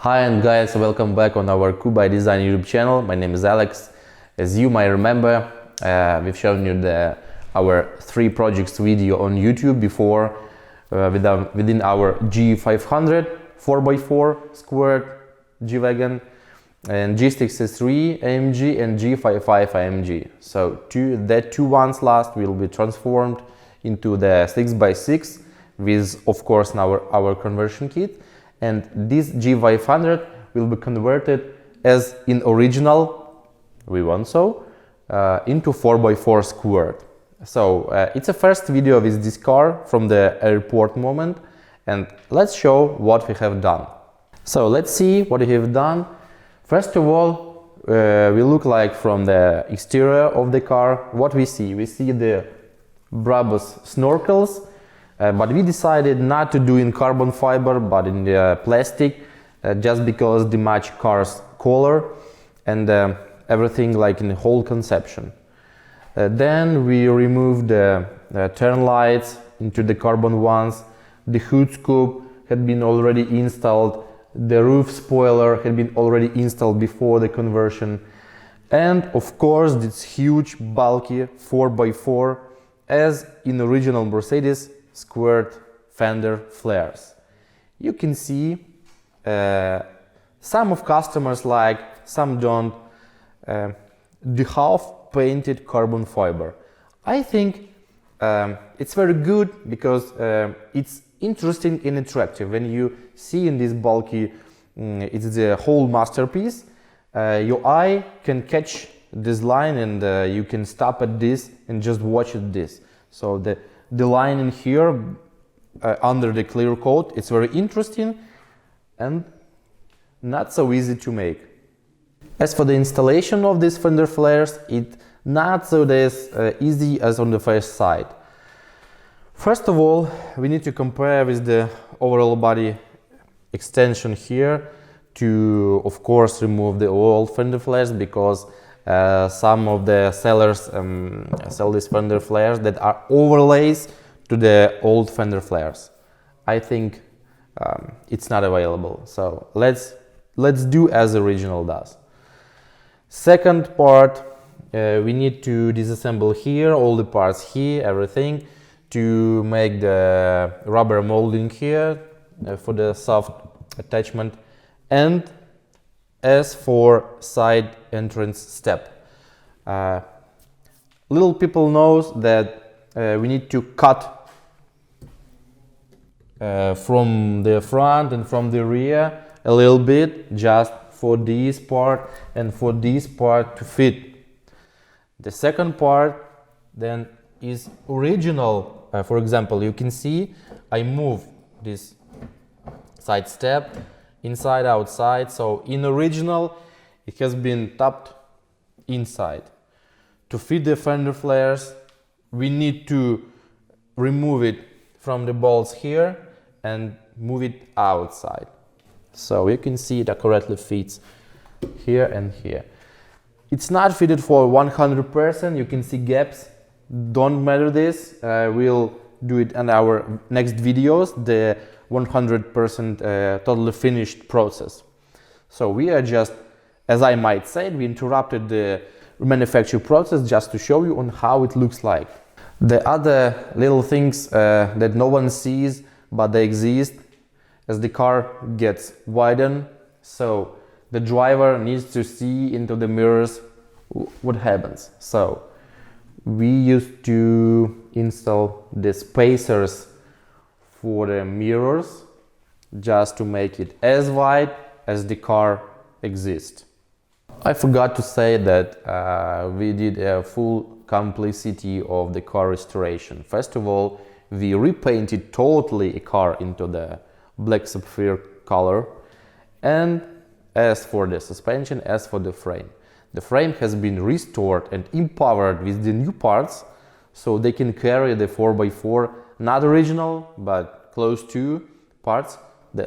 Hi and guys, welcome back on our KubaY Design YouTube channel. My name is Alex. As you might remember, we've shown you our 3 projects video on YouTube before within our G500 4x4 Squared G Wagon and G63 AMG and G55 AMG. So the two ones last will be transformed into the 6x6 with, of course, our conversion kit. And this G500 will be converted as in original, we want so, into 4x4 Squared. So it's a first video with this car from the airport moment, and let's show what we have done. So let's see what we have done. First of all, we look like from the exterior of the car. What we see the Brabus snorkels. But we decided not to do in carbon fiber but in plastic, just because they match car's color and everything like in the whole conception. Then we removed the turn lights into the carbon ones. The hood scoop had been already installed. The roof spoiler had been already installed before the conversion. And of course this huge bulky 4x4 as in original Mercedes squared fender flares. You can see some of customers like, some don't, the half painted carbon fiber. I think it's very good because it's interesting and attractive. When you see in this bulky, it's the whole masterpiece, your eye can catch this line and you can stop at this and just watch at this. So the line in here under the clear coat, it's very interesting and not so easy to make. As for the installation of these fender flares, it's not so easy as on the first side. First of all, we need to compare with the overall body extension here to, of course, remove the old fender flares, because some of the sellers sell these fender flares that are overlays to the old fender flares. I think it's not available. So let's do as original does. Second part, we need to disassemble here all the parts here, everything, to make the rubber molding here for the soft attachment. And as for side entrance step, little people knows that we need to cut from the front and from the rear a little bit, just for this part and for this part to fit. The second part then is original. For example, you can see I move this side step inside, outside. So in original, it has been tapped inside. To fit the fender flares, we need to remove it from the bolts here and move it outside. So you can see it accurately fits here and here. It's not fitted for 100%. You can see gaps. Don't matter this. We'll do it in our next videos. The 100% totally finished process. So we are just, as I might say, we interrupted the manufacture process just to show you on how it looks like. The other little things that no one sees but they exist as the car gets widened, so the driver needs to see into the mirrors what happens. So we used to install the spacers for the mirrors just to make it as wide as the car exists. I forgot to say that we did a full complicity of the car restoration. First of all, we repainted totally a car into the black sapphire color. And as for the suspension, as for the frame has been restored and empowered with the new parts, so they can carry the 4x4, not original, but close to parts.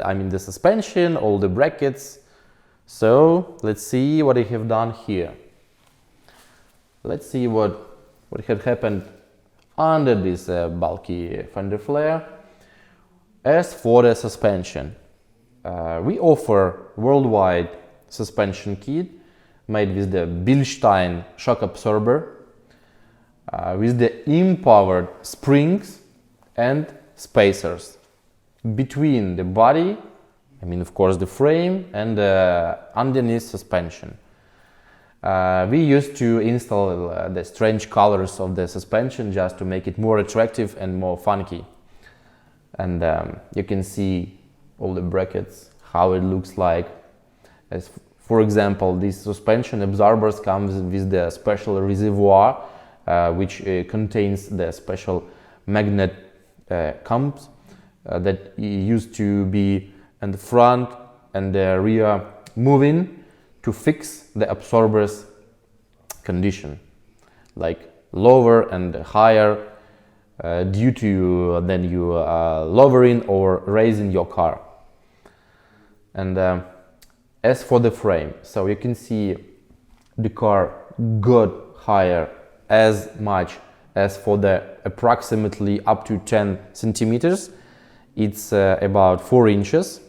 I mean the suspension, all the brackets. So let's see what I have done here. Let's see what had happened under this bulky fender flare. As for the suspension, we offer worldwide suspension kit made with the Bilstein shock absorber, with the empowered springs and spacers between the body, I mean of course the frame, and the underneath suspension. We used to install the strange colors of the suspension just to make it more attractive and more funky. And you can see all the brackets, how it looks like. As for example, these suspension absorbers comes with the special reservoir which contains the special magnet combs that used to be in the front and the rear moving to fix the absorber's condition, like lower and higher due to then you lowering or raising your car. And as for the frame, so you can see the car got higher as much as for the approximately up to 10 centimeters. It's about 4 inches.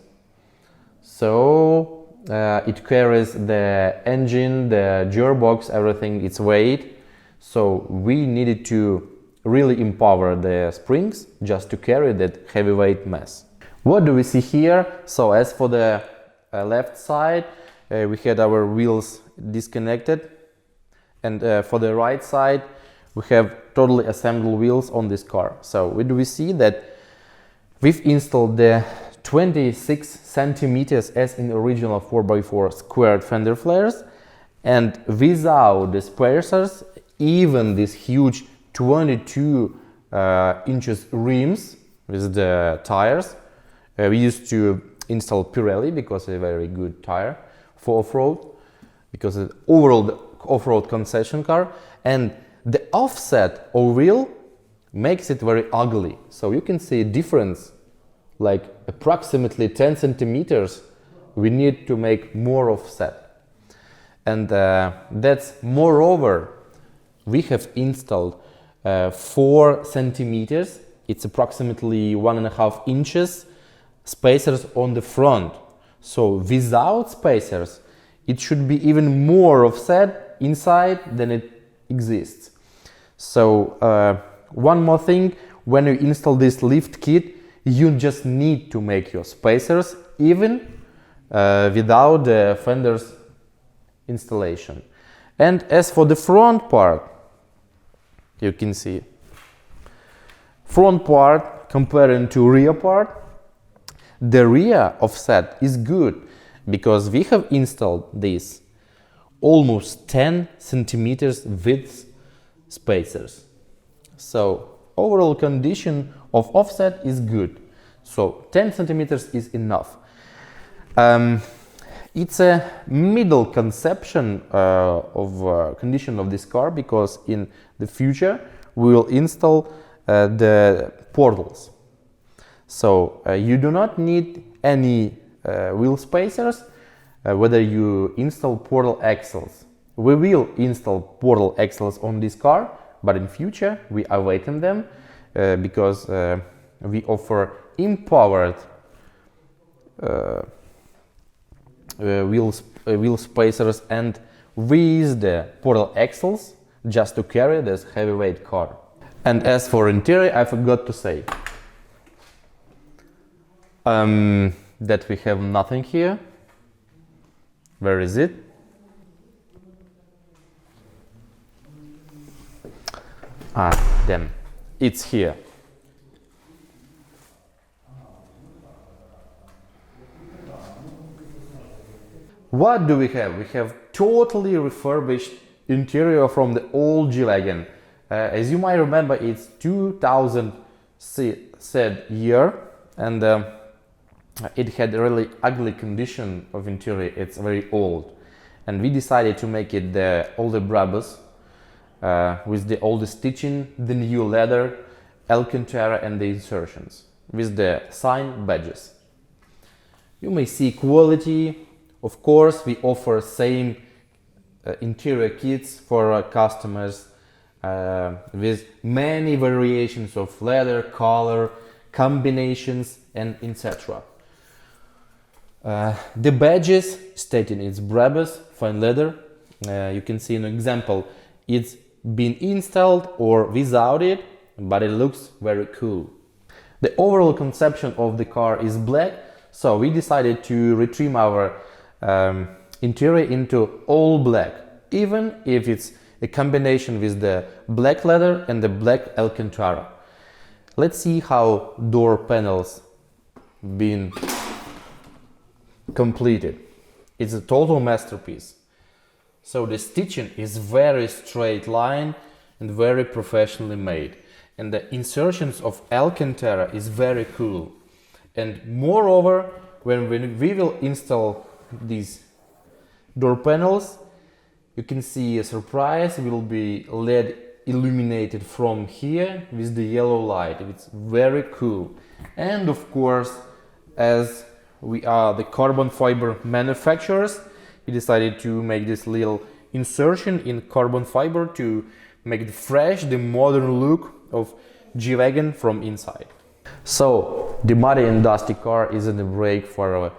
So it carries the engine, the gearbox, everything, its weight. So we needed to really empower the springs just to carry that heavyweight mass. What do we see here? So as for the left side, we had our wheels disconnected, and for the right side we have totally assembled wheels on this car. So what do we see? That we've installed the 26 centimeters as in the original 4x4 squared fender flares, and without the spacers, even this huge 22 inches rims with the tires. We used to install Pirelli because it's a very good tire for off-road, because it's overall the off-road concession car, and the offset of wheel makes it very ugly. So you can see a difference, like approximately 10 centimeters. We need to make more offset, and that's moreover we have installed 4 centimeters. It's approximately 1.5 inches spacers on the front. So without spacers, it should be even more offset inside than it exists. So one more thing, when you install this lift kit, you just need to make your spacers even without the fender's installation. And as for the front part, you can see front part comparing to rear part, the rear offset is good because we have installed this almost 10 centimeters width spacers. So overall condition of offset is good. So 10 centimeters is enough. It's a middle conception of condition of this car, because in the future we will install the portals. So you do not need any wheel spacers whether you install portal axles. We will install portal axles on this car, but in future we are awaiting them because we offer empowered wheel spacers and with the portal axles just to carry this heavyweight car. And as for interior, I forgot to say that we have nothing here. Where is it? Damn, it's here. What do we have? We have totally refurbished interior from the old G Wagon. As you might remember, it's 2000 said year, and it had a really ugly condition of interior. It's very old, and we decided to make it the older Brabus with the older stitching, the new leather, Alcantara, and the insertions with the sign badges. You may see quality. Of course, we offer same interior kits for our customers with many variations of leather, color, combinations, and etc. The badges stating it's Brabus fine leather. You can see an example. It's been installed or without it, but it looks very cool. The overall conception of the car is black, so we decided to retrim our interior into all black, even if it's a combination with the black leather and the black Alcantara. Let's see how door panels been completed. It's a total masterpiece. So the stitching is very straight line and very professionally made, and the insertions of Alcantara is very cool. And moreover, when we will install these door panels, you can see a surprise will be LED illuminated from here with the yellow light. It's very cool. And of course, as we are the carbon fiber manufacturers, we decided to make this little insertion in carbon fiber to make it fresh, the modern look of G Wagon from inside. So the muddy and dusty car isn't a break for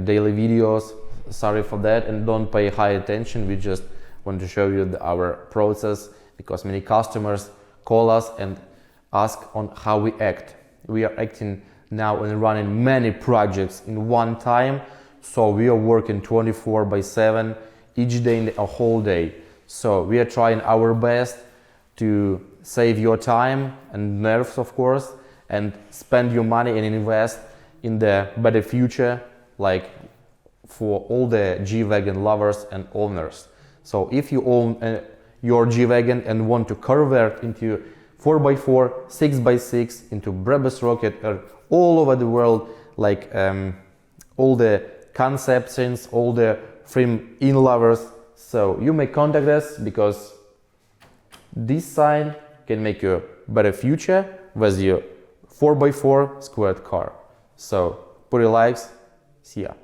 daily videos. Sorry for that, and don't pay high attention. We just want to show you our process, because many customers call us and ask on how we act. We are acting now and running many projects in one time, so we are working 24/7 each day, a whole day. So we are trying our best to save your time and nerves, of course, and spend your money and invest in the better future, like for all the G Wagon lovers and owners. So if you own your G Wagon and want to convert into 4x4, 6x6, into Brabus rocket, or all over the world, like all the conceptions, all the frame in lovers, so you may contact us, because this sign can make you a better future with your 4x4 squared car. So put your likes. See ya.